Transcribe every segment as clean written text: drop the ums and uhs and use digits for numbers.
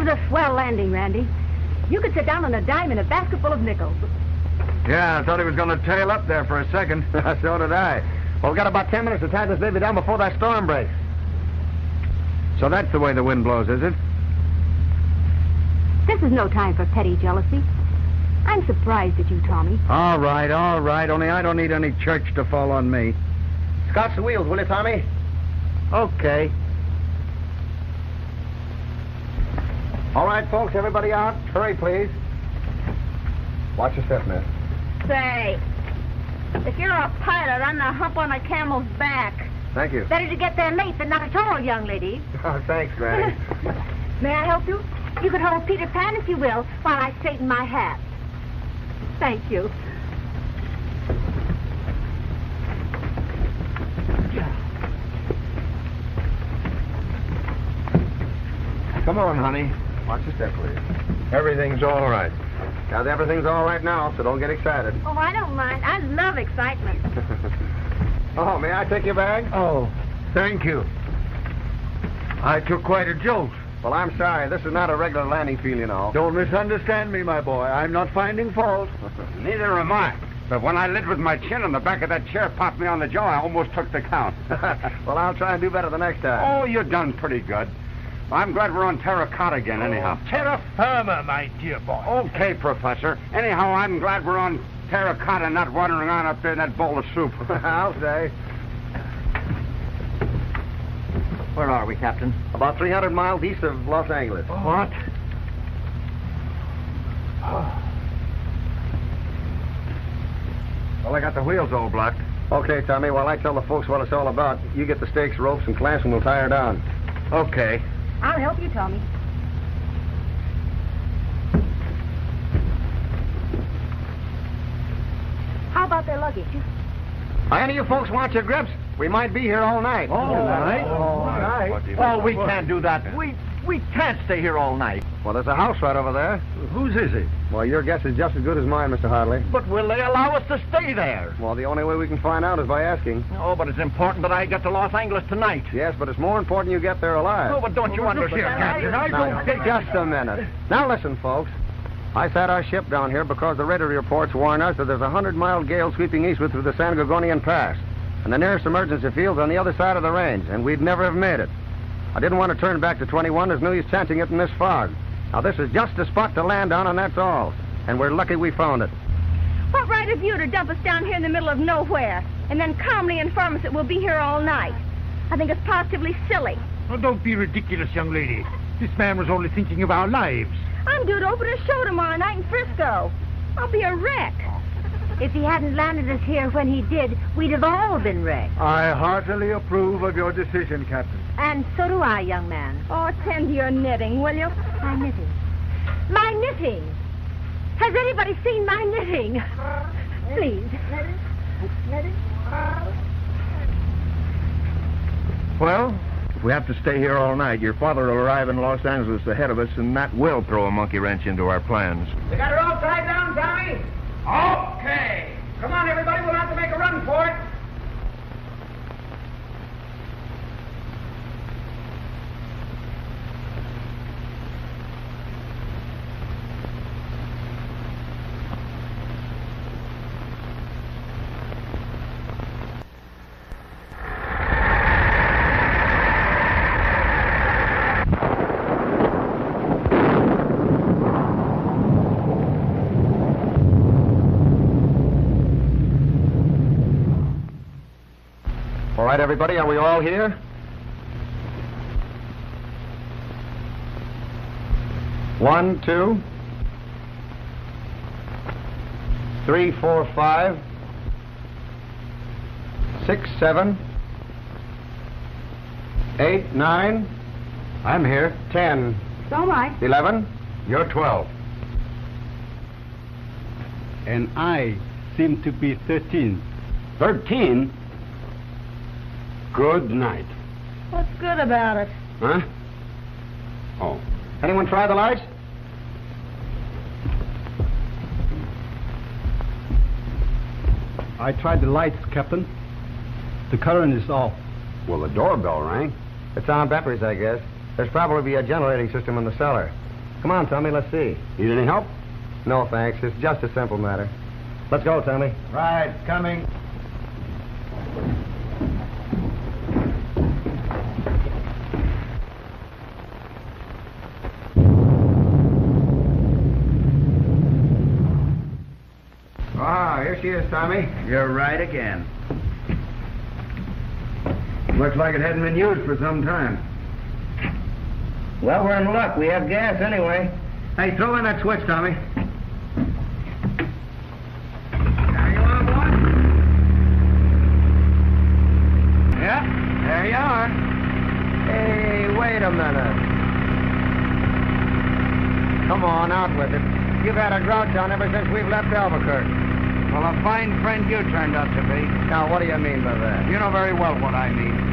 was a swell landing, Randy. You could sit down on a dime in a basket full of nickels. Yeah, I thought he was going to tail up there for a second. So did I. Well, we've got about 10 minutes to tie this baby down before that storm breaks. So that's the way the wind blows, is it? This is no time for petty jealousy. I'm surprised at you, Tommy. All right. Only I don't need any church to fall on me. Scotch the wheels, will you, Tommy? Okay. All right, folks, everybody out. Hurry, please. Watch your step, miss. Say, if you're a pilot, I'm the hump on a camel's back. Thank you. Better to get there late than not at all, young lady. Oh, thanks, Granny. May I help you? You could hold Peter Pan if you will, while I straighten my hat. Thank you. Come on, honey. Watch your step, please. Everything's all right. Now, everything's all right now, so don't get excited. Oh, I don't mind. I love excitement. Oh, may I take your bag? Oh, thank you. I took quite a jolt. Well, I'm sorry. This is not a regular landing field, you know. Don't misunderstand me, my boy. I'm not finding fault. Neither am I. But when I lit with my chin on the back of that chair popped me on the jaw, I almost took the count. Well, I'll try and do better the next time. Oh, you've done pretty good. I'm glad we're on terracotta again, anyhow. Terra firma, my dear boy. Okay, Professor. Anyhow, I'm glad we're on terracotta, not wandering on up there in that bowl of soup. I'll say. Where are we, Captain? About 300 miles east of Los Angeles. What? Well, I got the wheels all blocked. Okay, Tommy, while I tell the folks what it's all about, you get the stakes, ropes, and clamps, and we'll tie her down. Okay. I'll help you, Tommy. How about their luggage? Any of you folks want your grips? We might be here all night. All night? All night. Well, we can't do that. We can't stay here all night. Well, there's a house right over there. Whose is it? Well, your guess is just as good as mine, Mr. Hartley. But will they allow us to stay there? Well, the only way we can find out is by asking. Oh, but it's important that I get to Los Angeles tonight. Yes, but it's more important you get there alive. Oh, but don't you understand, Captain? I Now, don't think... just a minute. Now, listen, folks. I sat our ship down here because the radar reports warn us that there's a 100-mile gale sweeping eastward through the San Gorgonian Pass. And the nearest emergency field's on the other side of the range, and we'd never have made it. I didn't want to turn back to 21. There's no use chancing it in this fog. Now, this is just the spot to land on, and that's all. And we're lucky we found it. What right have you to dump us down here in the middle of nowhere and then calmly inform us that we'll be here all night? I think it's positively silly. Oh, don't be ridiculous, young lady. This man was only thinking of our lives. I'm due to open a show tomorrow night in Frisco. I'll be a wreck. If he hadn't landed us here when he did, we'd have all been wrecked. I heartily approve of your decision, Captain. And so do I, young man. Oh, tend to your knitting, will you? My knitting. My knitting! Has anybody seen my knitting? Please. Knitting? Well, if we have to stay here all night, your father will arrive in Los Angeles ahead of us, and that will throw a monkey wrench into our plans. You got her all tied down, Tommy? Okay. Come on, everybody. We'll have to make a run for it. All right, everybody, are we all here? One, two, 3, 4, 5, 6, 7, 8, 9. I'm here. 10. So am I. 11. You're 12. And I seem to be 13. 13? Good night. What's good about it? Huh? Oh. Anyone try the lights? I tried the lights, Captain. The current is off. Well, the doorbell rang. It's on batteries, I guess. There's probably a generating system in the cellar. Come on, Tommy, let's see. Need any help? No, thanks. It's just a simple matter. Let's go, Tommy. Right, coming. Ah, here she is, Tommy. You're right again. Looks like it hadn't been used for some time. Well, we're in luck. We have gas anyway. Hey, throw in that switch, Tommy. There you are, boy. Yeah, there you are. Hey, wait a minute. Come on, out with it. You've had a grouch on ever since we've left Albuquerque. Well, a fine friend you turned out to be. Now, what do you mean by that? You know very well what I mean.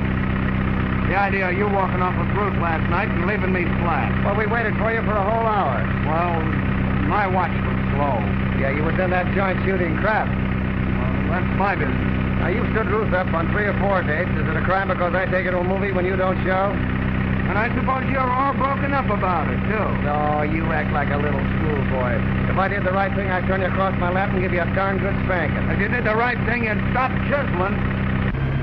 The idea of you walking off with Ruth last night and leaving me flat. Well, we waited for you for a whole hour. Well, my watch was slow. Yeah, you was in that joint shooting crap. Well, that's my business. Now, you've stood Ruth up on 3 or 4 dates. Is it a crime because I take her to a movie when you don't show? And I suppose you're all broken up about it, too. No, you act like a little schoolboy. If I did the right thing, I'd turn you across my lap and give you a darn good spanking. If you did the right thing, you'd stop chiseling.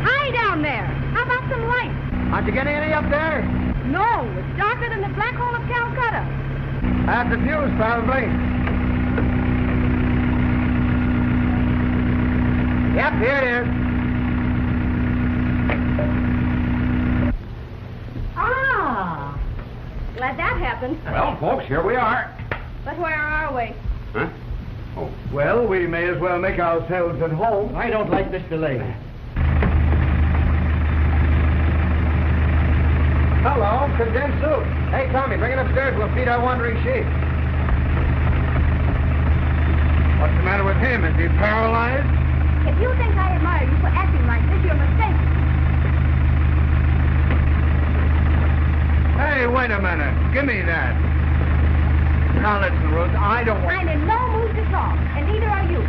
Hi down there. How about some light? Aren't you getting any up there? No, it's darker than the black hole of Calcutta. That's the fuse, probably. Yep, here it is. Ah, glad that happened. Well, folks, here we are. But where are we? Huh? Oh. Well, we may as well make ourselves at home. I don't like this delay. Hello, condensed soup. Hey, Tommy, bring it upstairs. We'll feed our wandering sheep. What's the matter with him? Is he paralyzed? If you think I admire you for acting like this, you're mistaken. Hey, wait a minute. Give me that. Now listen, Ruth, I don't want... I'm in no mood to talk, and neither are you.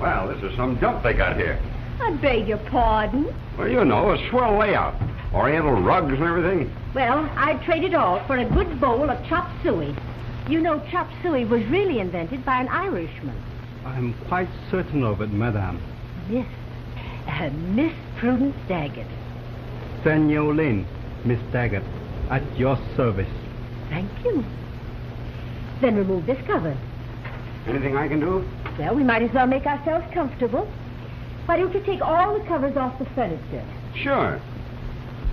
Well, this is some junk they got here. I beg your pardon. Well, you know, a swell layout. Oriental rugs and everything. Well, I'd trade it all for a good bowl of chop suey. You know, chop suey was really invented by an Irishman. I'm quite certain of it, madame. Miss Prudence Daggett. Senor Lane, Miss Daggett, at your service. Thank you. Then remove this cover. Anything I can do? Well, we might as well make ourselves comfortable. Why don't you take all the covers off the furniture? Sure.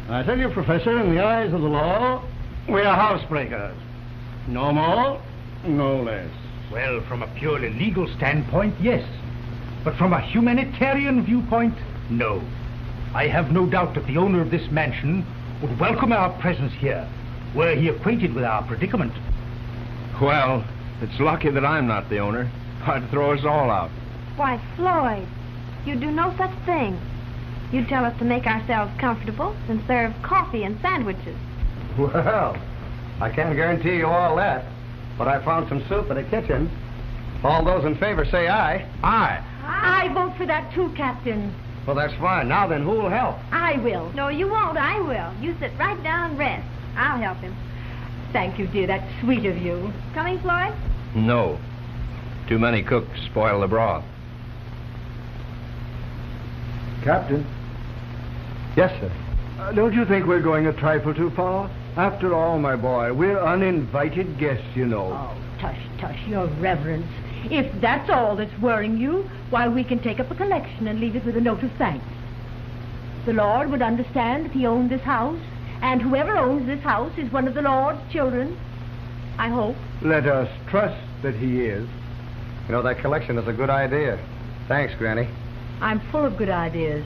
I tell you, Professor, in the eyes of the law, we are housebreakers. No more, no less. Well, from a purely legal standpoint, yes. But from a humanitarian viewpoint, no. I have no doubt that the owner of this mansion would welcome our presence here, were he acquainted with our predicament. Well, it's lucky that I'm not the owner. I'd throw us all out. Why, Floyd, you'd do no such thing. You'd tell us to make ourselves comfortable and serve coffee and sandwiches. Well, I can't guarantee you all that, but I found some soup in the kitchen. All those in favor say aye. Aye. I vote for that too, Captain. Well, that's fine. Now then, who'll help? I will. No, you won't. I will. You sit right down and rest. I'll help him. Thank you, dear. That's sweet of you. Coming, Floyd? No. Too many cooks spoil the broth. Captain. Yes, sir. Don't you think we're going a trifle too far? After all, my boy, we're uninvited guests, you know. Oh, tush, tush, your reverence. If that's all that's worrying you, why, we can take up a collection and leave it with a note of thanks. The Lord would understand if he owned this house, and whoever owns this house is one of the Lord's children. I hope. Let us trust that he is. You know, that collection is a good idea. Thanks, Granny. I'm full of good ideas.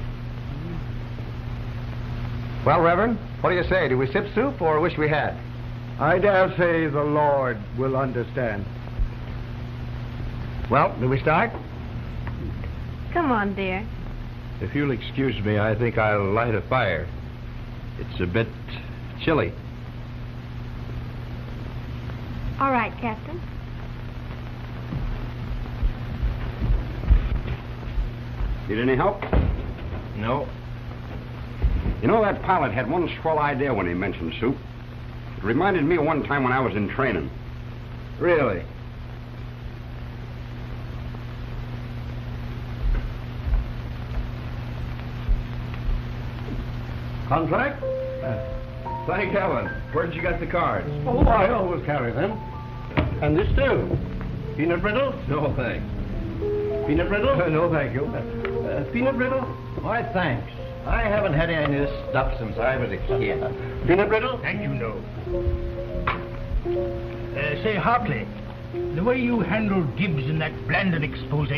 Well, Reverend, what do you say? Do we sip soup or wish we had? I dare say the Lord will understand. Well, do we start? Come on, dear. If you'll excuse me, I think I'll light a fire. It's a bit chilly. All right, Captain. Need any help? No. You know, that pilot had one swell idea when he mentioned soup. It reminded me of one time when I was in training. Really? Contract? Thank heaven. Where'd you get the cards? Oh, I always carry them. And this too. Peanut brittle? No, thanks. Peanut brittle? No, thank you. Peanut brittle? Why, thanks. I haven't had any of this stuff since I was a kid. Peanut brittle? Thank you, no. Say, Hartley, the way you handled Gibbs in that Blandon expose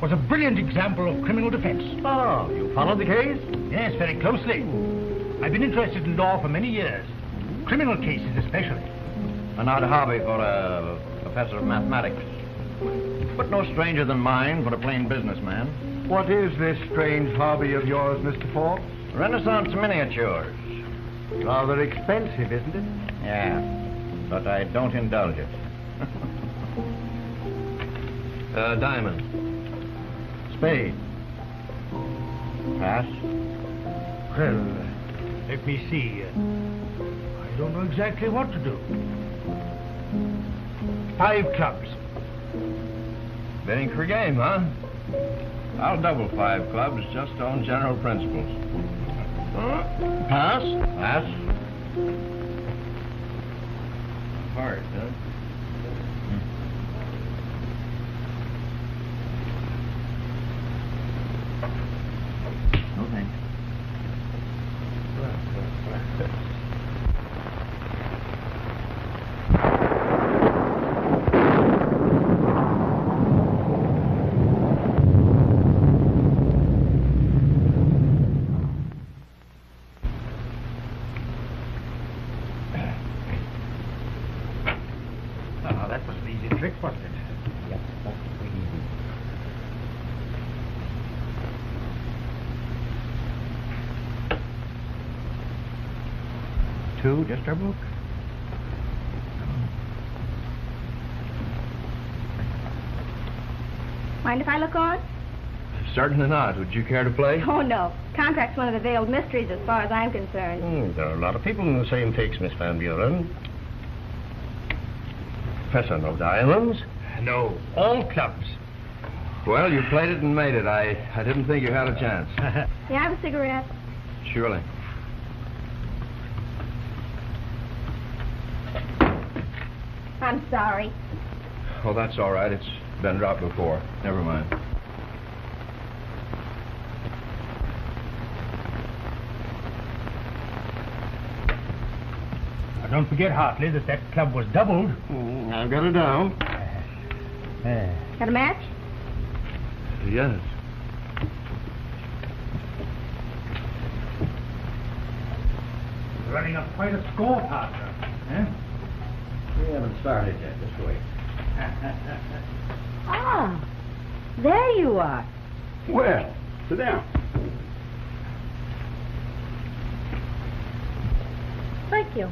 was a brilliant example of criminal defense. Oh, you followed the case? Yes, very closely. I've been interested in law for many years. Criminal cases especially. An odd hobby for a professor of mathematics. But no stranger than mine for a plain businessman. What is this strange hobby of yours, Mr. Forbes? Renaissance miniatures. Rather expensive, isn't it? Yeah, but I don't indulge it. Diamond. Spade. Pass. Well, let me see. I don't know exactly what to do. 5 clubs. Bidding for game, huh? I'll double 5 clubs just on general principles. Pass? Pass. Hard, huh? No thanks. That was an easy trick, wasn't it? Yep, that's pretty easy. Two, just our book. Mind if I look on? Certainly not. Would you care to play? Oh, no. Contract's one of the veiled mysteries as far as I'm concerned. There are a lot of people in the same fix, Miss Van Buren. Professor, no diamonds? No, all clubs. Well, you played it and made it. I didn't think you had a chance. May I have a cigarette? Surely. I'm sorry. Oh, that's all right. It's been dropped before. Never mind. Now, don't forget, Hartley, that club was doubled. I've got it down. Got a match? Yes. Running up quite a score, partner. Huh? We haven't started yet. Just wait. Ah, there you are. Well, sit down. Thank you.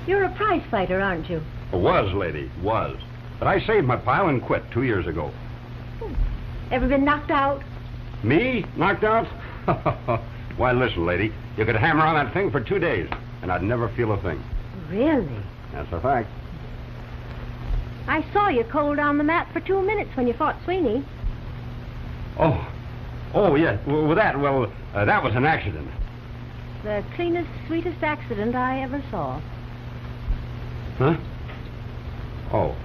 You're a prize fighter, aren't you? Was, lady, was. But I saved my pile and quit 2 years ago. Ever been knocked out? Me? Knocked out? Why, listen, lady. You could hammer on that thing for 2 days, and I'd never feel a thing. Really? That's a fact. I saw you cold on the mat for 2 minutes when you fought Sweeney. Oh, yeah. Well, that was an accident. The cleanest, sweetest accident I ever saw. Huh? Oh.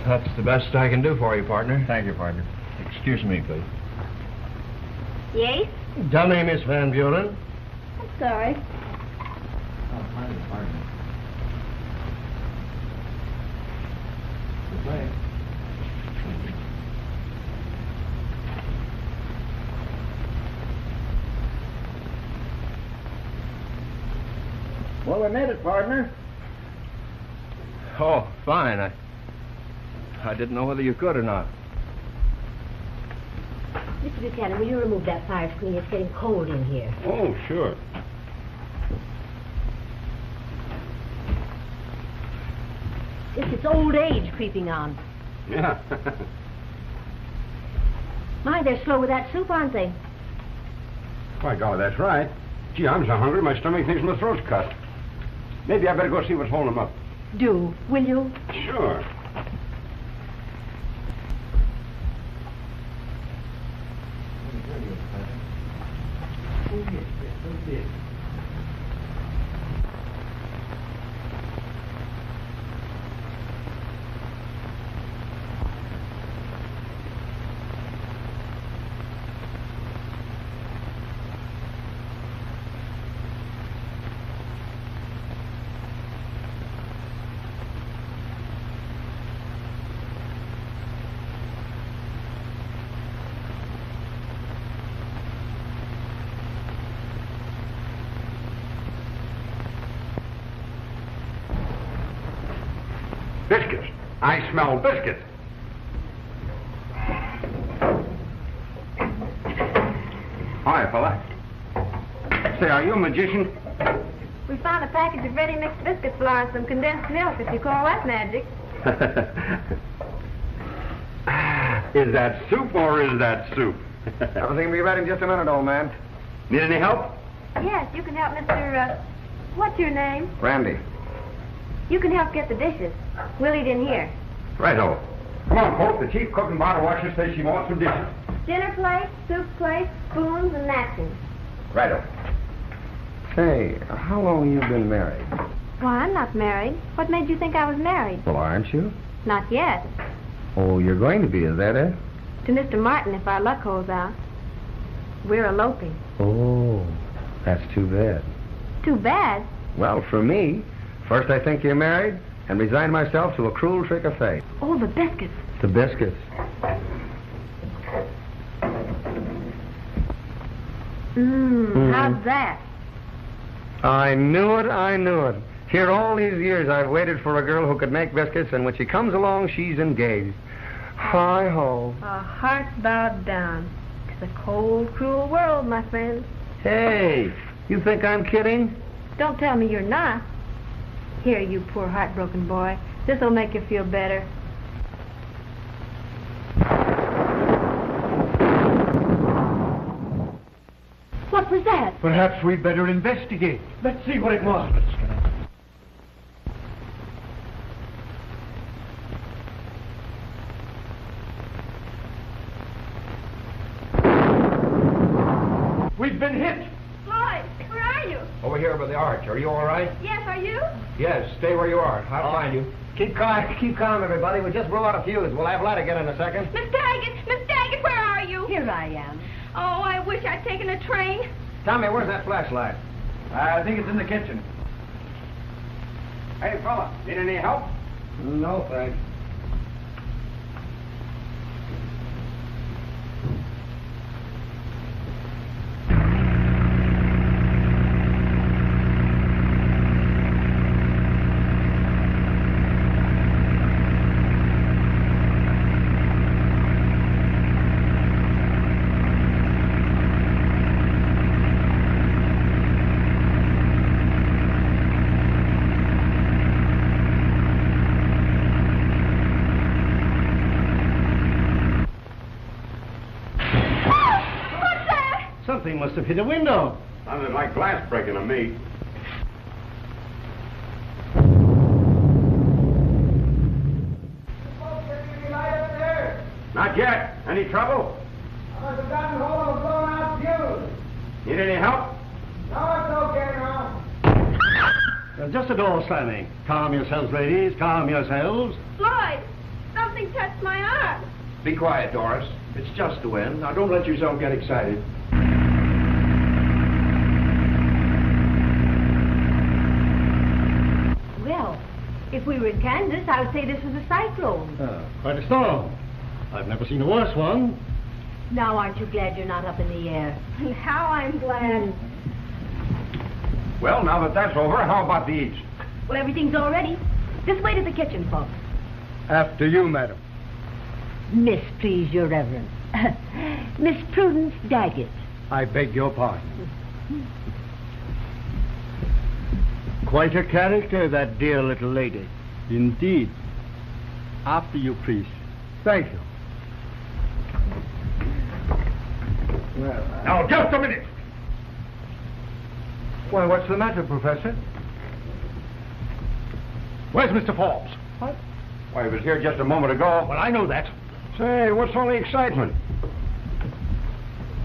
That's the best I can do for you, partner. Thank you, partner. Excuse me, please. Yes? Dummy, Miss Van Buren. I'm sorry. Oh, partner. Good play. Well, we made it, partner. Oh, fine. I didn't know whether you could or not. Mr. Buchanan, will you remove that fire screen? It's getting cold in here. Oh, sure. It's old age creeping on. Yeah. My, they're slow with that soup, aren't they? By golly, that's right. Gee, I'm so hungry, my stomach thinks my throat's cut. Maybe I better go see what's holding them up. Do, will you? Sure. Biscuits. I smell biscuits. Hi, fella. Say, are you a magician? We found a package of ready-mixed biscuits, Florence, some condensed milk, if you call that magic. Is that soup or is that soup? Everything will be ready in just a minute, old man. Need any help? Yes, you can help Mr. What's your name? Randy. You can help get the dishes. We'll eat in here. Righto. Come on, folks. The chief cook and bottle washer says she wants some dishes. Dinner plate, soup plate, spoons, and napkins. Righto. Say, how long have you been married? Why, I'm not married. What made you think I was married? Well, aren't you? Not yet. Oh, you're going to be, is that it? To Mr. Martin, if our luck holds out. We're eloping. Oh, that's too bad. Too bad. Well, for me, first I think you're married and resign myself to a cruel trick of fate. Oh, the biscuits. The biscuits. How's that? I knew it, I knew it. Here all these years I've waited for a girl who could make biscuits, and when she comes along, she's engaged. Hi-ho. Our hearts bowed down. It's a cold, cruel world, my friend. Hey, you think I'm kidding? Don't tell me you're not. Here, you poor heartbroken boy. This'll make you feel better. What was that? Perhaps we'd better investigate. Let's see what it was. We've been hit. Floyd, where are you? Over here by the arch. Are you all right? Yes, are you? Yes, stay where you are. I'll find you. Keep calm, everybody. We just blew out a fuse. We'll have light again in a second. Miss Daggett, where are you? Here I am. Oh, I wish I'd taken a train. Tommy, where's that flashlight? I think it's in the kitchen. Hey, fella. Need any help? No, thanks. Something must have hit a window. Sounded like glass breaking to me. Not yet. Any trouble? I must have gotten hold of a blown out fuse. Need any help? No, it's okay now. Just a door slamming. Calm yourselves, ladies. Calm yourselves. Floyd, something touched my arm. Be quiet, Doris. It's just the wind. Now, don't let yourself get excited. Well, if we were in Kansas, I would say this was a cyclone. Quite a storm. I've never seen a worse one. Now, aren't you glad you're not up in the air? How I'm glad. Well, now that that's over, how about the eats? Well, everything's all ready. This way to the kitchen, folks. After you, madam. Miss, please, your reverence. Miss Prudence Daggett. I beg your pardon. Quite a character, that dear little lady. Indeed. After you, please. Thank you. Well, Now, just a minute. Why, what's the matter, Professor? Where's Mr. Forbes? What? Why, he was here just a moment ago. Well, I know that. Say, what's all the excitement?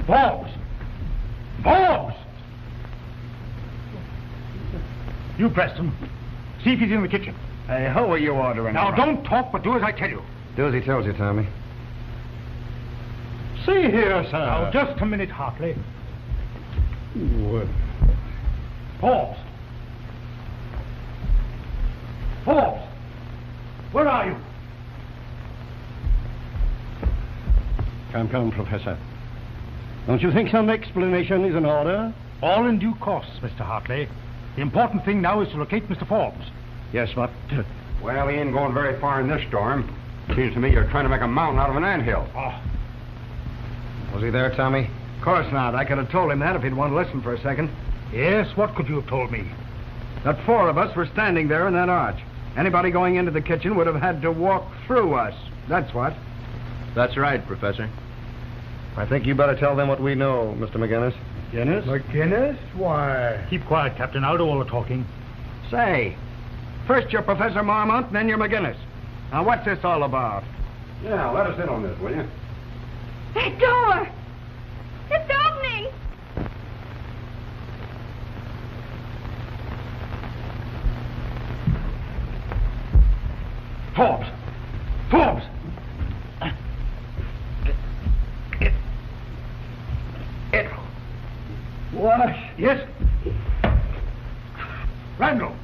Forbes! Forbes! You, Preston, see if he's in the kitchen. Hey, how are you ordering? Now, don't talk, but do as I tell you. Do as he tells you, Tommy. See here, sir. Now, just a minute, Hartley. What? Forbes! Forbes! Where are you? Come, Professor. Don't you think some explanation is in order? All in due course, Mr. Hartley. The important thing now is to locate Mr. Forbes. Yes, but... Well, he ain't going very far in this storm. Seems to me you're trying to make a mountain out of an anthill. Oh, Was he there, Tommy? Of course not. I could have told him that if he'd want to listen for a second. yes, what could you have told me? That 4 of us were standing there in that arch. Anybody going into the kitchen would have had to walk through us. That's what. That's right, Professor. I think you better tell them what we know, Mr. McGinnis. McGinnis? Why? Keep quiet, Captain. I'll do all the talking. Say, first you're Professor Marmont, and then you're McGinnis. Now, what's this all about? Yeah, let us in on this, will you? That door! It's opening! Forbes! Forbes! What? Yes? Randall!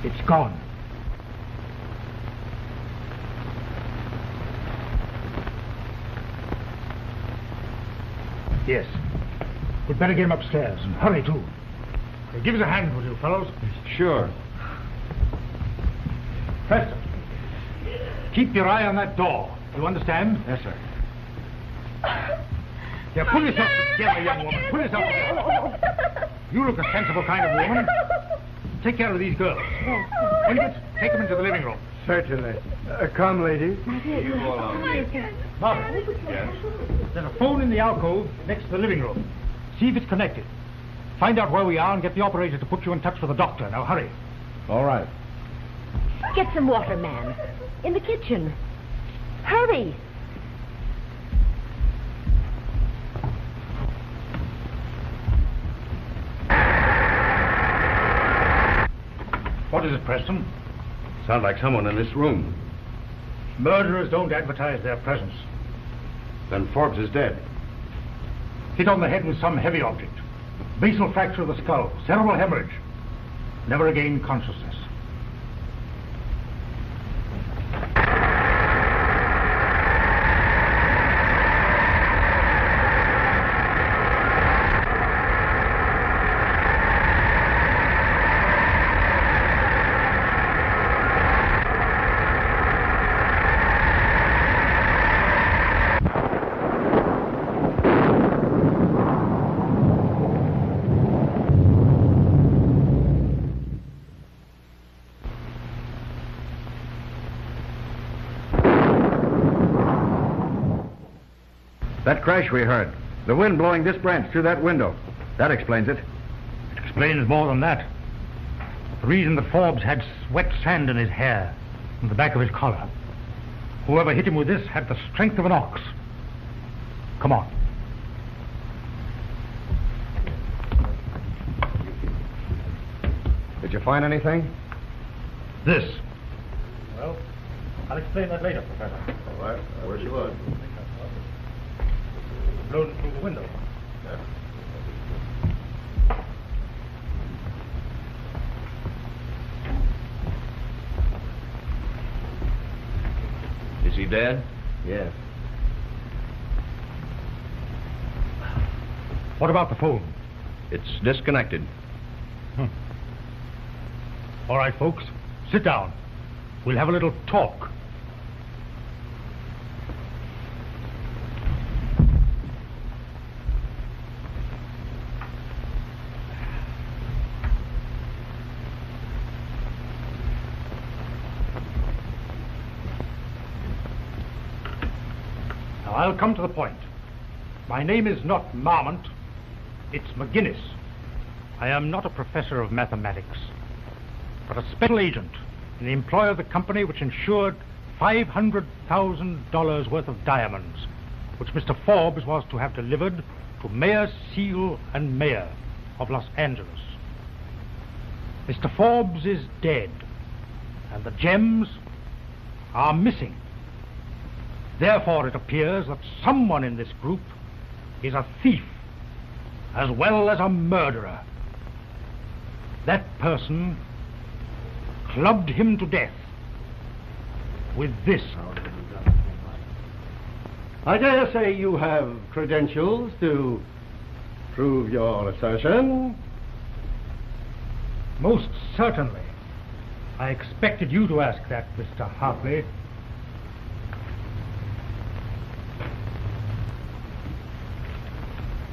It's gone. Yes. We'd better get him upstairs, and hurry, too. Give us a hand, will you, fellows? Sure. Preston, keep your eye on that door. You understand? Yes, sir. Yeah, pull yourself together, young woman. Pull yourself together. You look a sensible kind of woman. Take care of these girls. Ingrid, take them into the living room. Certainly. Come, ladies. Margaret. Yes? There's a phone in the alcove next to the living room. See if it's connected. Find out where we are and get the operator to put you in touch with the doctor. Now, hurry. All right. Get some water, man. In the kitchen. Hurry. What is it, Preston? Sounds like someone in this room. Murderers don't advertise their presence. Then Forbes is dead. Hit on the head with some heavy object. Basal fracture of the skull. Cerebral hemorrhage. Never again consciousness. That crash we heard. The wind blowing this branch through that window. That explains it. It explains more than that. The reason that Forbes had wet sand in his hair and the back of his collar. Whoever hit him with this had the strength of an ox. Come on. Did you find anything? This. Well, I'll explain that later, Professor. All right. Where's your wood? Blown through the window. Is he dead? Yes. What about the phone? It's disconnected. All right, folks. Sit down. We'll have a little talk. I'll come to the point. My name is not Marmont. It's McGinnis. I am not a professor of mathematics, but a special agent in the employ of the company which insured $500,000 worth of diamonds, which Mr. Forbes was to have delivered to Mayor Seal and Mayor of Los Angeles. Mr. Forbes is dead, and the gems are missing. Therefore, it appears that someone in this group is a thief as well as a murderer. That person clubbed him to death with this. I dare say you have credentials to prove your assertion. Most certainly. I expected you to ask that, Mr. Hartley.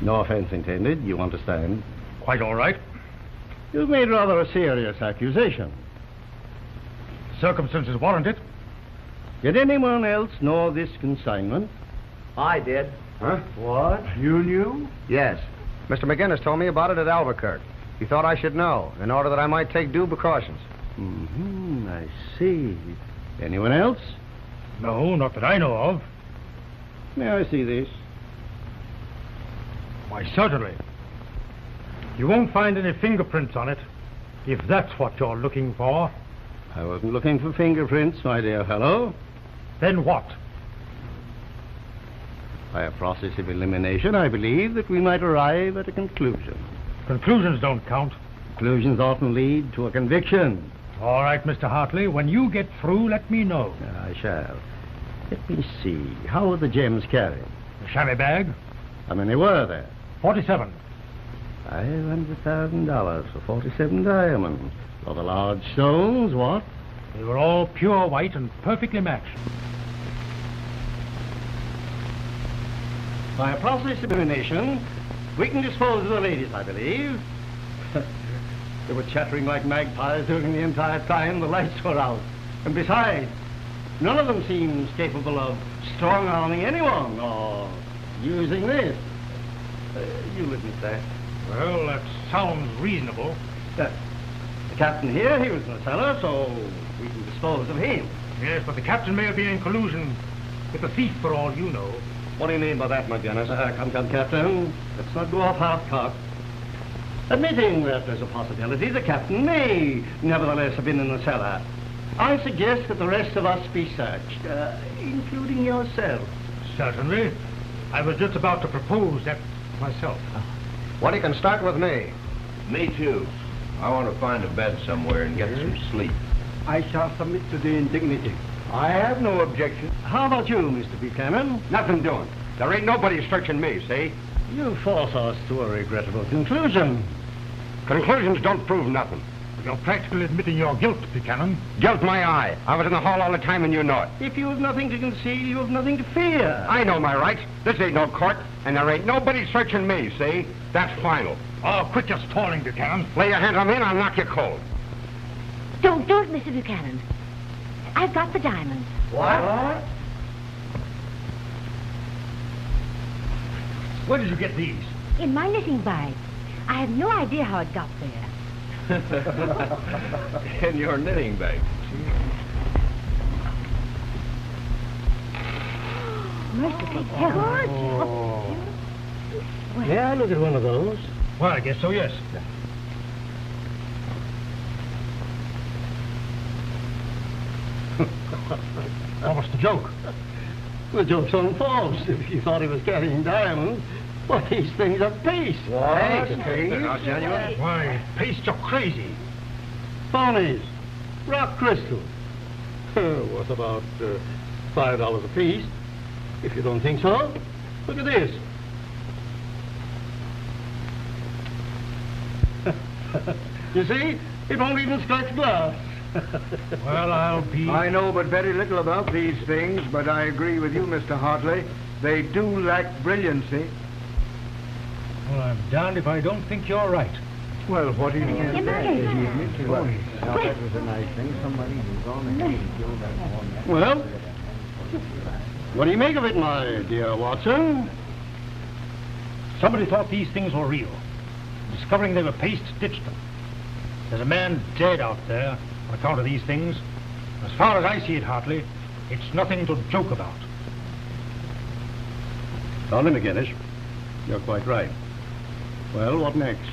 No offense intended, you understand. Quite all right. You've made rather a serious accusation. Circumstances warrant it. Did anyone else know of this consignment? I did. Huh? What? You knew? Yes. Mr. McGinnis told me about it at Albuquerque. He thought I should know, in order that I might take due precautions. I see. Anyone else? No, not that I know of. May I see this? Why, certainly. You won't find any fingerprints on it, if that's what you're looking for. I wasn't looking for fingerprints, my dear fellow. Then what? By a process of elimination, I believe that we might arrive at a conclusion. Conclusions don't count. Conclusions often lead to a conviction. All right, Mr. Hartley. When you get through, let me know. I shall. Let me see. How were the gems carried? A chamois bag? How many were there? 47. $500,000 for 47 diamonds. For the large stones, what? They were all pure white and perfectly matched. By a process of elimination, we can dispose of the ladies, I believe. They were chattering like magpies during the entire time the lights were out. And besides, none of them seems capable of strong-arming anyone or using this. You admit that. Well, that sounds reasonable. The captain here, he was in the cellar, so we can dispose of him. Yes, but the captain may have been in collusion with the thief for all you know. What do you mean by that, McGinnis? Come, Captain. Let's not go off half-cocked. Admitting that there's a possibility the captain may nevertheless have been in the cellar, I suggest that the rest of us be searched, including yourself. Certainly. I was just about to propose that myself. Well, you can start with me. Me too. I want to find a bed somewhere and get some sleep. I shall submit to the indignity. I have no objection. How about you, Mr. Buchanan? Nothing doing. There ain't nobody searching me, see? You force us to a regrettable conclusion. Conclusions don't prove nothing. You're practically admitting your guilt, Buchanan. Guilt my eye. I was in the hall all the time and you know it. If you have nothing to conceal, you have nothing to fear. I know my rights. This ain't no court, and there ain't nobody searching me, see? That's final. Oh, quit your stalling, Buchanan. Lay your hands on me and I'll knock you cold. Don't do it, Mr. Buchanan. I've got the diamonds. What? Where did you get these? In my knitting bag. I have no idea how it got there. In your knitting bag. Merciful heavens. Oh. May I look at one of those? Well, I guess so, yes. What was the joke? The joke's on Forbes. If he thought he was carrying diamonds, well, these things are paste. What? They're not genuine? Why, paste, you're crazy. Phonies. Rock crystals. Worth about $5 a piece. If you don't think so, look at this. You see? It won't even scratch glass. Well, I'll be... I know but very little about these things, but I agree with you, Mr. Hartley. They do lack brilliancy. Well, I'm darned if I don't think you're right. Well, what do you think? Now, that was a nice thing. Somebody was on the head and killed that one. Well, What do you make of it, my dear Watson? Somebody thought these things were real. Discovering they were paste, ditched them. There's a man dead out there on account of these things. As far as I see it, Hartley, it's nothing to joke about. Found him again, You're quite right. Well, what next?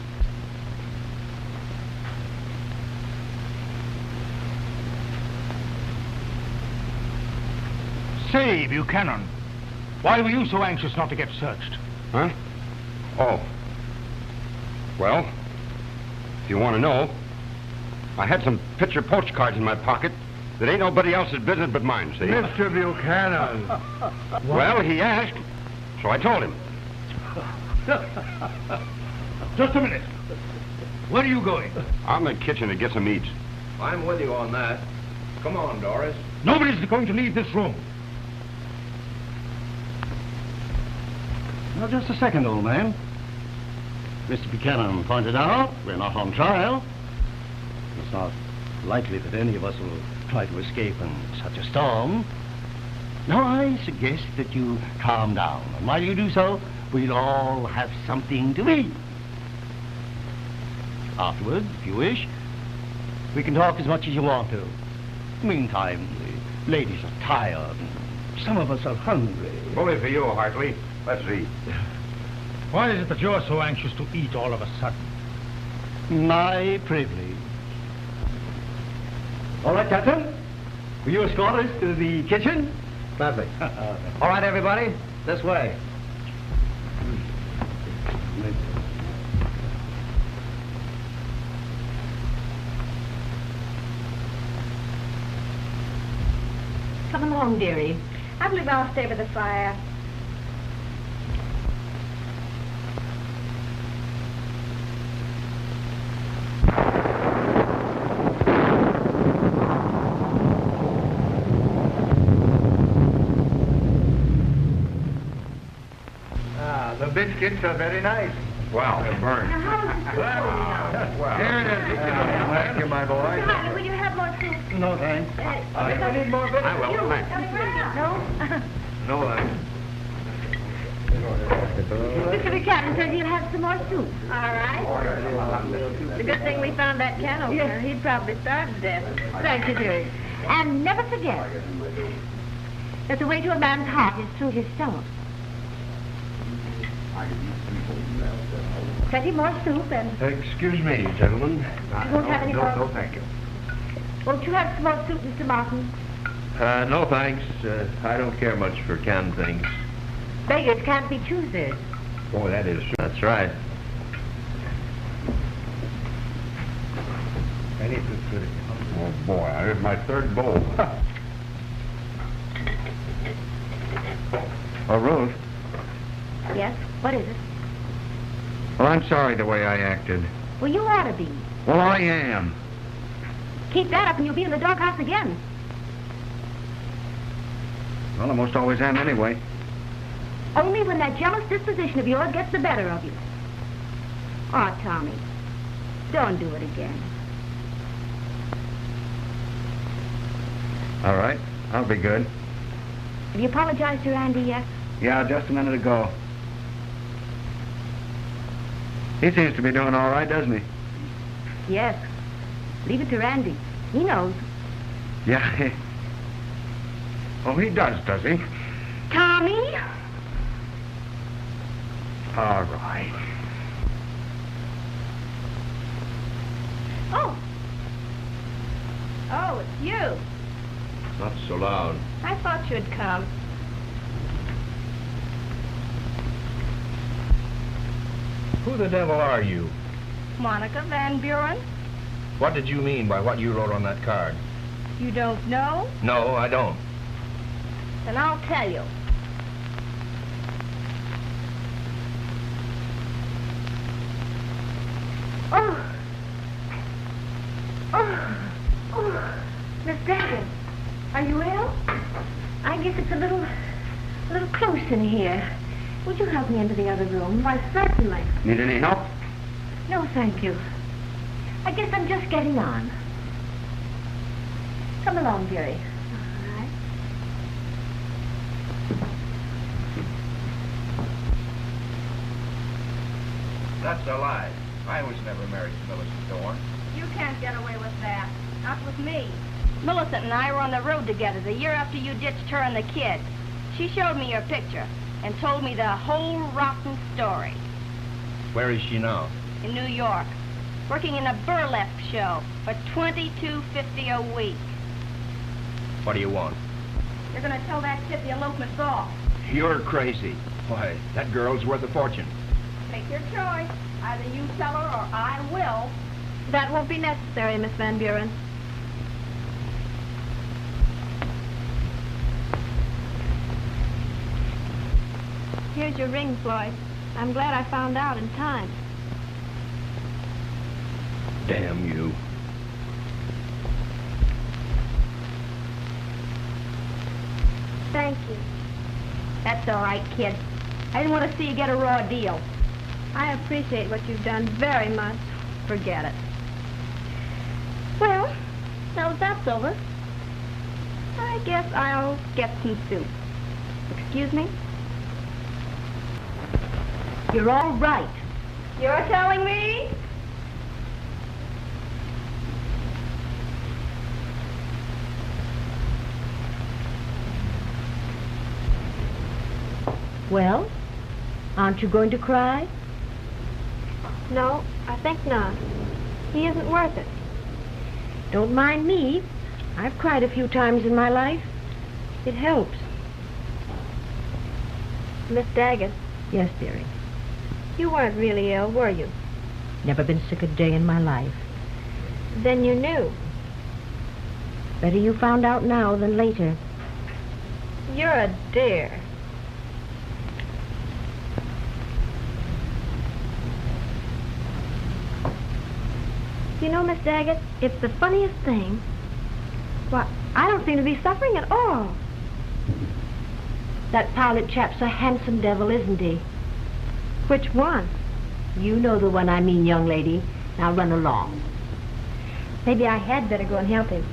Say, Buchanan, why were you so anxious not to get searched? Huh? Oh. Well, if you want to know, I had some picture postcards in my pocket that ain't nobody else's business but mine, see? Mr. Buchanan. Well, he asked, so I told him. Just a minute. Where are you going? I'm in the kitchen to get some eats. I'm with you on that. Come on, Doris. Nobody's going to leave this room. Now, just a second, old man. Mr. Buchanan pointed out we're not on trial. It's not likely that any of us will try to escape in such a storm. Now, I suggest that you calm down. And while you do so, we'll all have something to eat. Afterward, if you wish, we can talk as much as you want to. Meantime, the ladies are tired, and some of us are hungry. Bully for you, Hartley. Let's eat. Why is it that you're so anxious to eat all of a sudden? My privilege. All right, Captain. Will you escort us to the kitchen? Gladly. All right, everybody. This way. Come along, dearie. I believe I'll stay by the fire. The biscuits are very nice. Well, they're burned. Well, Here it is. Thank you, my boy. Honey, will you have more soup? No, thanks. I need more biscuits. I will, thanks. No? No, thanks. Mr. Buchanan says he'll have some more soup. All right. It's a good thing we found that can opener. He'd probably starve to death. Thank you, dearie. And never forget that the way to a man's heart is through his stomach. Plenty more soup and... Excuse me, gentlemen. You won't have any more? No, thank you. Won't you have some more soup, Mr. Martin? No, thanks. I don't care much for canned things. Beggars can't be choosers. Boy, that is true. That's right. Oh, boy, there's my third bowl. Oh, Ruth. Yes? What is it? Well, I'm sorry the way I acted. Well, you ought to be. Well, I am. Keep that up and you'll be in the doghouse again. Well, I most always am anyway. Only when that jealous disposition of yours gets the better of you. Oh, Tommy, don't do it again. All right. I'll be good. Have you apologized to Randy yet? Yeah, just a minute ago. He seems to be doing all right, doesn't he? Yes. Leave it to Randy. He knows. Yeah. Oh, he does he? Tommy? All right. Oh. Oh, it's you. Not so loud. I thought you'd come. Who the devil are you? Monica Van Buren? What did you mean by what you wrote on that card? You don't know? No, I don't. Then I'll tell you. Oh. Oh. Oh. Miss Daggett, are you ill? I guess it's a little close in here. Would you help me into the other room? Why, certainly. Need any help? No, thank you. I guess I'm just getting on. Come along, dearie. All right. That's a lie. I was never married to Millicent Dorn. You can't get away with that. Not with me. Millicent and I were on the road together the year after you ditched her and the kid. She showed me your picture and told me the whole rotten story. Where is she now? In New York, working in a burlesque show for $22.50 a week. What do you want? You're gonna tell that kid the elopement's off. You're crazy. Why, that girl's worth a fortune. Make your choice. Either you tell her or I will. That won't be necessary, Miss Van Buren. Here's your ring, Floyd. I'm glad I found out in time. Damn you. Thank you. That's all right, kid. I didn't want to see you get a raw deal. I appreciate what you've done very much. Forget it. Well, now that that's over, I guess I'll get some soup. Excuse me? You're all right. You're telling me? Well, aren't you going to cry? No, I think not. He isn't worth it. Don't mind me. I've cried a few times in my life. It helps. Miss Daggett, Yes, dearie. you weren't really ill, were you? Never been sick a day in my life. Then you knew. Better you found out now than later. You're a dear. You know, Miss Daggett, it's the funniest thing. Why, I don't seem to be suffering at all. That pilot chap's a handsome devil, isn't he? Which one? You know the one I mean, young lady. Now run along. Maybe I had better go and help him.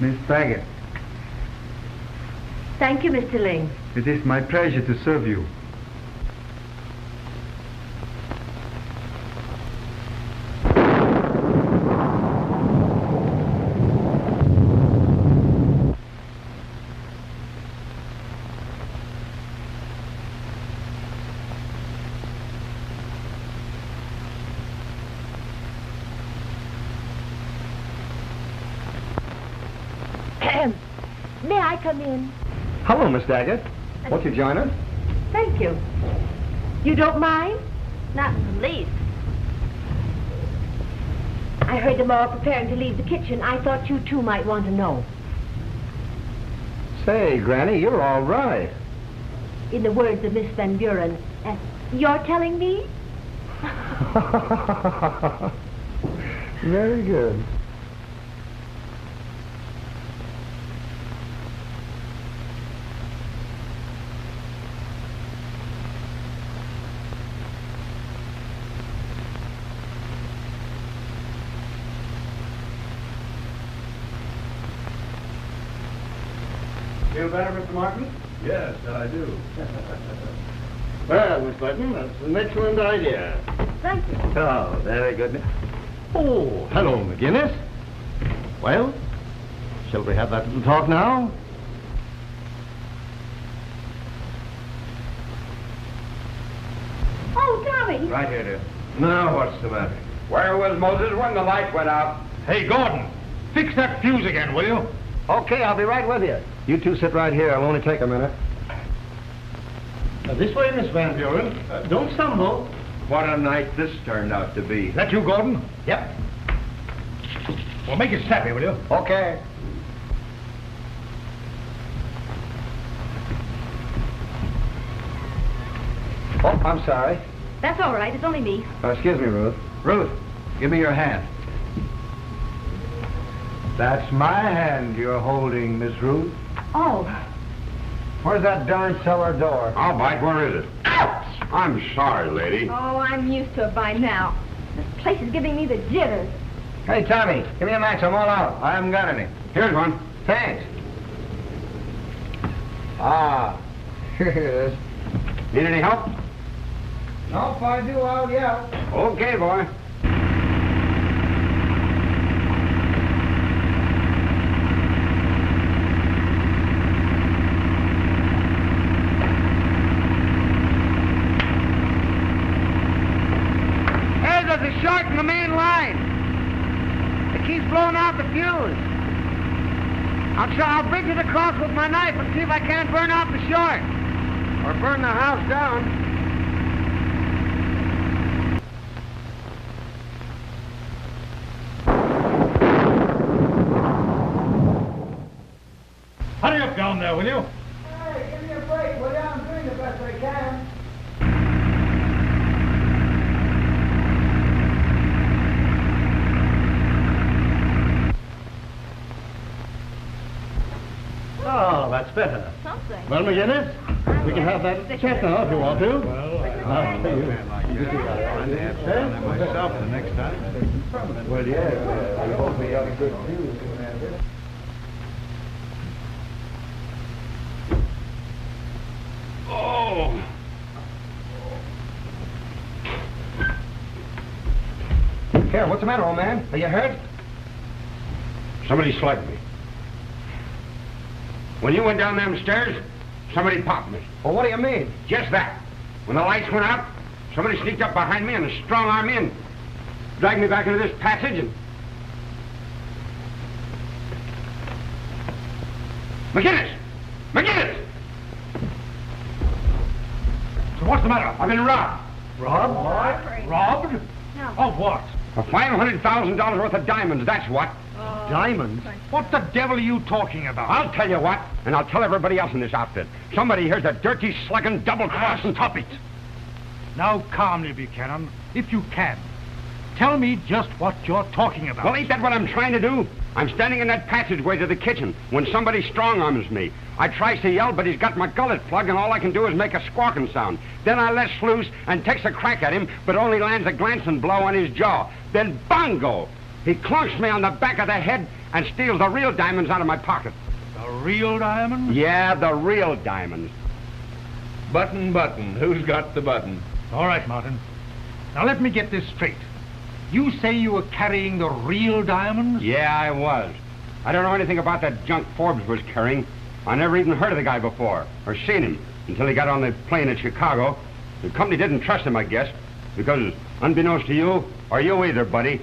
Miss Daggett, Thank you, Mr. Ling. it is my pleasure to serve you. May I come in? Hello, Miss Daggett. Won't you join us? Thank you. You don't mind? Not in the least. I heard them all preparing to leave the kitchen. I thought you too might want to know. Say, Granny, you're all right. In the words of Miss Van Buren, you're telling me? Very good. Feel better, Mr. Martin? Yes, I do. Well, Miss Button, that's an excellent idea. Thank you. Oh, very good. Oh, hello, McGinnis. Well, shall we have that little talk now? Oh, Tommy! Right here, dear. Now, what's the matter? Where was Moses when the light went out? Hey, Gordon, fix that fuse again, will you? Okay, I'll be right with you. You two sit right here. It'll only take a minute. This way, Miss Van Buren. Don't stumble. What a night this turned out to be. Is that you, Gordon? Yep. Well, make it snappy, will you? Okay. Oh, I'm sorry. That's all right. It's only me. Excuse me, Ruth. Ruth, give me your hand. That's my hand you're holding, Miss Ruth. Oh. Where's that darn cellar door? All right, where is it? Ouch! I'm sorry, lady. Oh, I'm used to it by now. This place is giving me the jitters. Hey, Tommy, give me a match. I'm all out. I haven't got any. Here's one. Thanks. Ah, here it is. Need any help? No, if I do, I'll yell. Okay, boy. Hey, there's a short in the main line. It keeps blowing out the fuse. I'll bridge it across with my knife and see if I can't burn out the short. Or burn the house down. Hurry up down there, will you? Hey, give me a break, will you? I'm doing the best I can. Oh, that's better. Something. Well, McGinnis, we can have that chat now if you want to. Well, I'll tell you. Myself the next time. Well, yeah, I hope we have a good view. Oh. Here, what's the matter, old man? Are you hurt? Somebody slugged me. When you went down them stairs, somebody popped me. Well, what do you mean? Just that. When the lights went out, somebody sneaked up behind me and strong-armed me and dragged me back into this passage and... McGinnis! McGinnis! So what's the matter? I've been robbed. Robbed? Robbed? No. Of what? For $500,000 worth of diamonds, that's what. Diamonds? What the devil are you talking about? I'll tell you what, and I'll tell everybody else in this outfit. Somebody here's a dirty, slugging, double-crossing... Stop it. Now, calmly, Buchanan, if you can. Tell me just what you're talking about. Well, ain't that what I'm trying to do? I'm standing in that passageway to the kitchen when somebody strong-arms me. I tries to yell, but he's got my gullet plugged, and all I can do is make a squawking sound. Then I lets loose and takes a crack at him, but only lands a glancing blow on his jaw. Then bongo! He clunks me on the back of the head and steals the real diamonds out of my pocket. The real diamonds? Yeah, the real diamonds. Button, who's got the button? All right, Martin. Now let me get this straight. You say you were carrying the real diamonds? Yeah, I was. I don't know anything about that junk Forbes was carrying. I never even heard of the guy before, or seen him, until he got on the plane at Chicago. The company didn't trust him, I guess, because unbeknownst to you, or you either, buddy,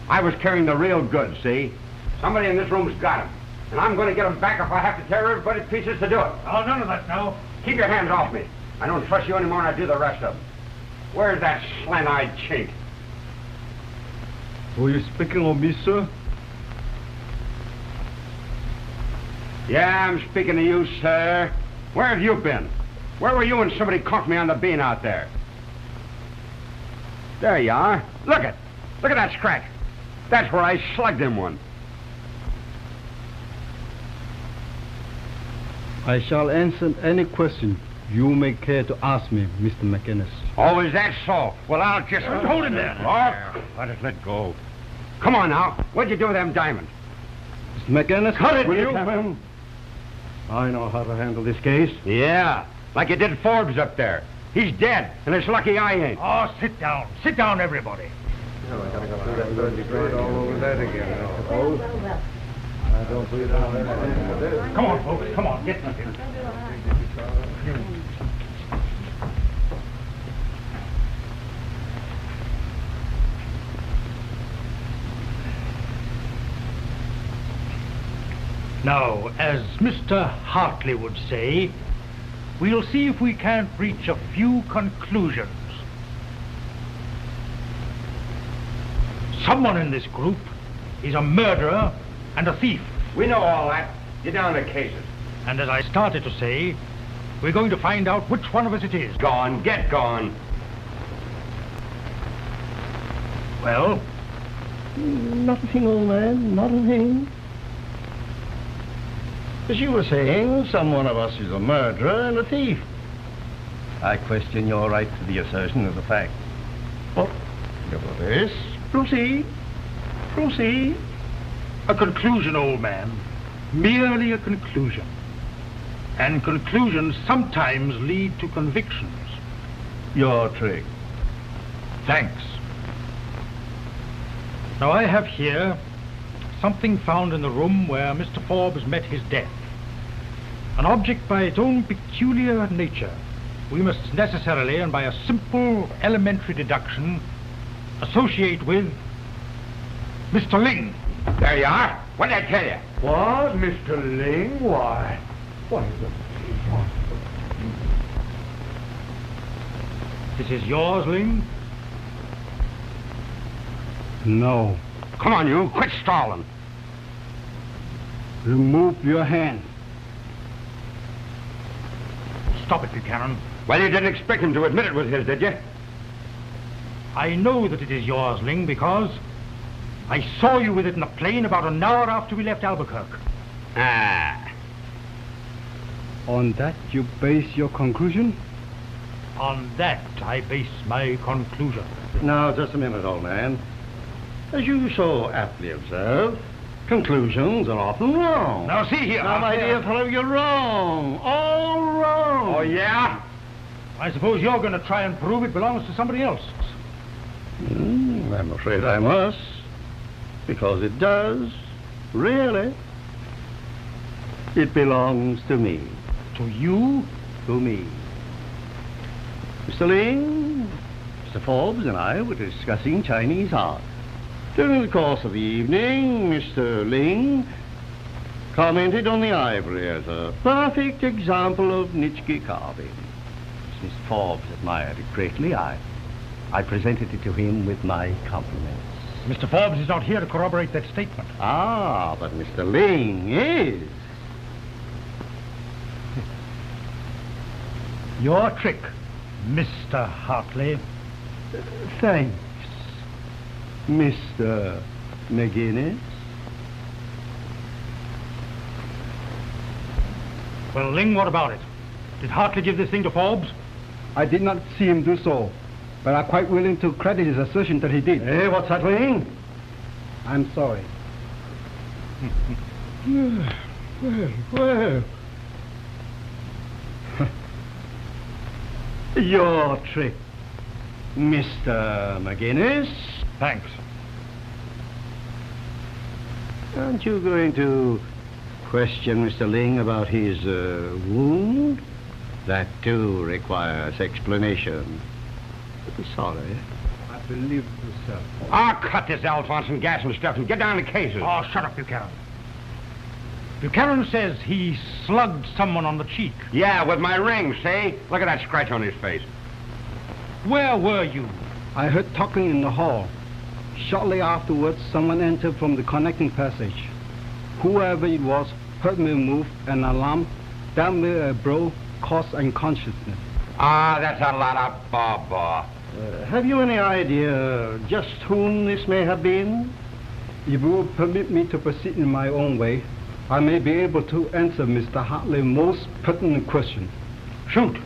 I was carrying the real goods, see? Somebody in this room's got him, and I'm going to get him back if I have to tear everybody to pieces to do it. Oh, none of that now. Keep your hands off me. I don't trust you anymore, and I do the rest of them. Where's that slant-eyed chink? Were you speaking of me, sir? Yeah, I'm speaking to you, sir. Where have you been? Where were you when somebody caught me on the bean out there? There you are. Look at that scratch. That's where I slugged him one. I shall answer any question you may care to ask me, Mr. McInnes. Oh, is that so? Well, I'll just... Hold him there. Oh, let it let go. Come on now. What'd you do with them diamonds? Mr. McInnes, Cut it, will you come I know how to handle this case. Yeah, like you did Forbes up there. He's dead, and it's lucky I ain't. Oh, sit down. Sit down, everybody. Oh, I gotta go through that bloody grade all over that again, I suppose. I don't believe I'll have anything to do. Come on, folks. Come on. Get in here. Now, as Mr. Hartley would say, we'll see if we can't reach a few conclusions. Someone in this group is a murderer and a thief. We know all that. Get down to cases. And as I started to say, We're going to find out which one of us it is. Gone. Get gone. Well? Not a thing, old man. Not a thing. As you were saying, some one of us is a murderer and a thief. I question your right to the assertion as a fact. Oh, nevertheless, proceed. Proceed. A conclusion, old man. Merely a conclusion. And conclusions sometimes lead to convictions. Your trick. Thanks. Now, I have here something found in the room where Mr. Forbes met his death. An object by its own peculiar nature. We must necessarily, and by a simple elementary deduction, associate with Mr. Ling. There you are. What did I tell you? What, Mr. Ling? Why? This is yours, Ling? No. Come on, you. Quit stalling. Remove your hand. Stop it, Buchanan. Well, you didn't expect him to admit it was his, did you? I know that it is yours, Ling, because I saw you with it in the plane about an hour after we left Albuquerque. Ah. On that you base your conclusion? On that I base my conclusion. Now, just a minute, old man. As you so aptly observe, conclusions are often wrong. Now, see here. Now, my dear fellow, you're wrong. All wrong. Oh, yeah? I suppose you're going to try and prove it belongs to somebody else. I'm afraid I must. Because it does. Really. It belongs to me. To you? To me. Mr. Ling, Mr. Forbes and I were discussing Chinese art. During the course of the evening, Mr. Ling commented on the ivory as a perfect example of Nichiki carving. As Mr. Forbes admired it greatly, I presented it to him with my compliments. Mr. Forbes is not here to corroborate that statement. Ah, but Mr. Ling is. Your trick, Mr. Hartley. Thanks, Mr. McGinnis. Well, Ling, what about it? Did Hartley give this thing to Forbes? I did not see him do so, but I'm quite willing to credit his assertion that he did. Hey, what's that, Ling? I'm sorry. Well. Your trick, Mr. McGinnis. Thanks. Aren't you going to question Mr. Ling about his wound? That, too, requires explanation. Sorry. I believe you, sir. Ah, cut this Alphonse and gas and stuff and get down to cases. Oh, shut up, Buchanan. Buchanan says he slugged someone on the cheek. Yeah, with my ring, see? Look at that scratch on his face. Where were you? I heard talking in the hall. Shortly afterwards, someone entered from the connecting passage. Whoever it was heard me move an alarm, dealt me a blow, caused unconsciousness. Ah, that's a lot of baba. Have you any idea just whom this may have been? If you will permit me to proceed in my own way, I may be able to answer Mr. Hartley's most pertinent question. Shoot.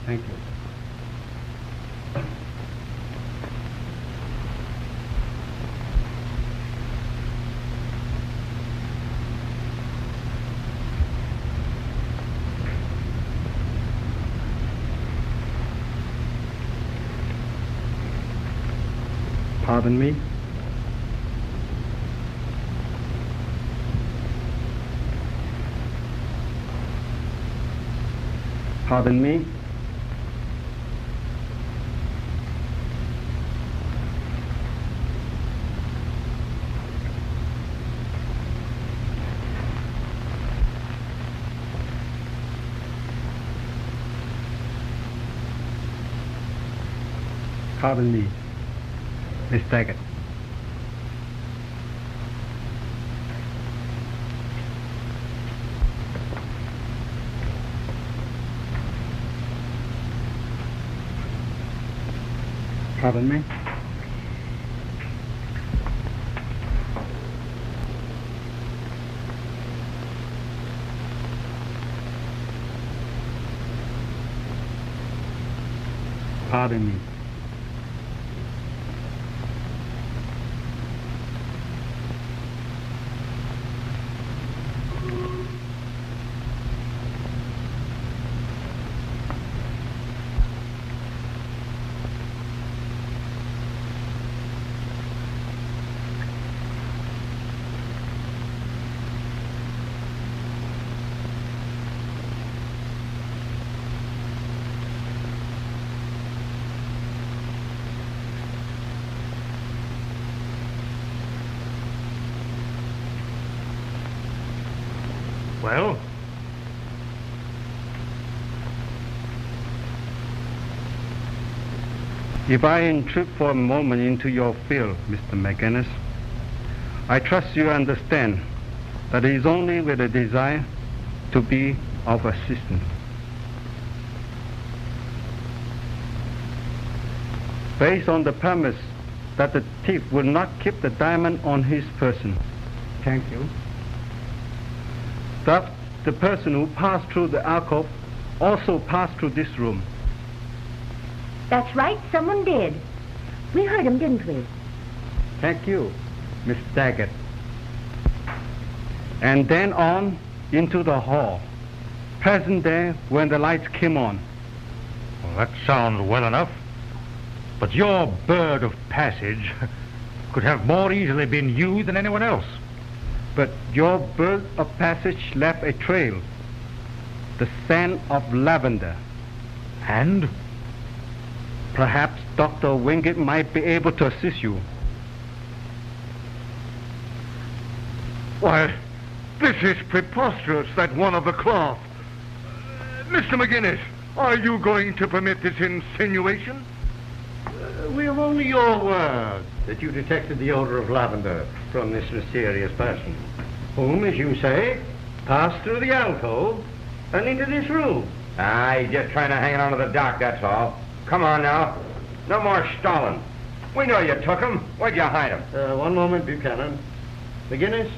Thank you. Pardon me? Pardon me? Pardon me, Miss Daggett. Pardon me? Pardon me. Well? If I intrude for a moment into your field, Mr. McGinnis, I trust you understand that it is only with a desire to be of assistance. Based on the premise that the thief will not keep the diamond on his person. Thank you. That the person who passed through the alcove also passed through this room. That's right, someone did. We heard him, didn't we? Thank you, Miss Daggett. And then on into the hall, present there when the lights came on. Well, that sounds well enough. But your bird of passage could have more easily been you than anyone else. But your bird of passage left a trail, the scent of lavender. And? Perhaps Dr. Wingate might be able to assist you. Why, this is preposterous, that one of the cloth. Mr. McGinnis, are you going to permit this insinuation? We have only your word that you detected the odor of lavender from this mysterious person, whom, as you say, passed through the alcove and into this room. He's just trying to hang on to the dock, that's all. Come on now. No more stalling. We know you took him. Where'd you hide him? One moment, Buchanan. McGinnis,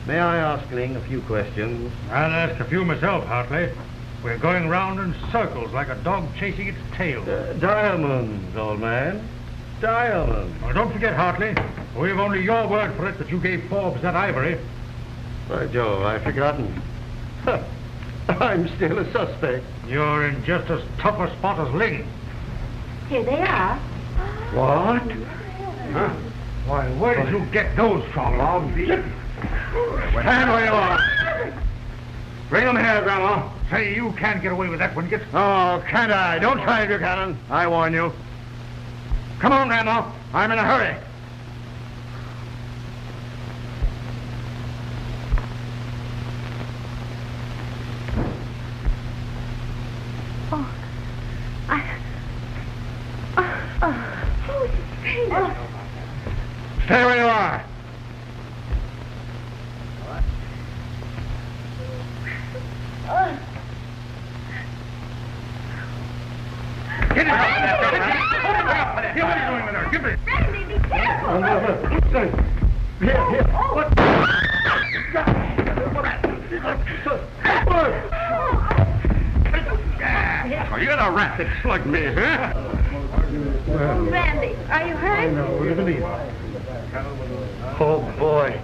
may I ask Ling a few questions? I'll ask a few myself, Hartley. We're going round in circles like a dog chasing its tail. Diamonds, old man. Diamonds. Oh, don't forget, Hartley, we've only your word for it that you gave Forbes that ivory. By Jove, I've forgotten. I'm still a suspect. You're in just as tough a spot as Ling. Here they are. What? Huh? Why, where did you get those from? Stand where you are. Bring them here, Grandma. Say, you can't get away with that, Wingate. Oh, can't I? Don't try, Buchanan. I warn you. Come on, Grandma. I'm in a hurry. Stay where you are. Get it out! What are you doing with her? Give me! Randy, be careful! Here. What? Oh, you're the rat that slugged me, huh? Randy, are you hurt? Oh, boy.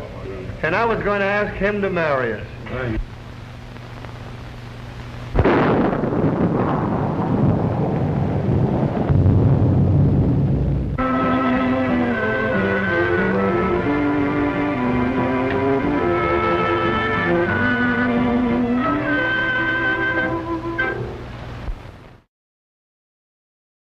And I was going to ask him to marry us.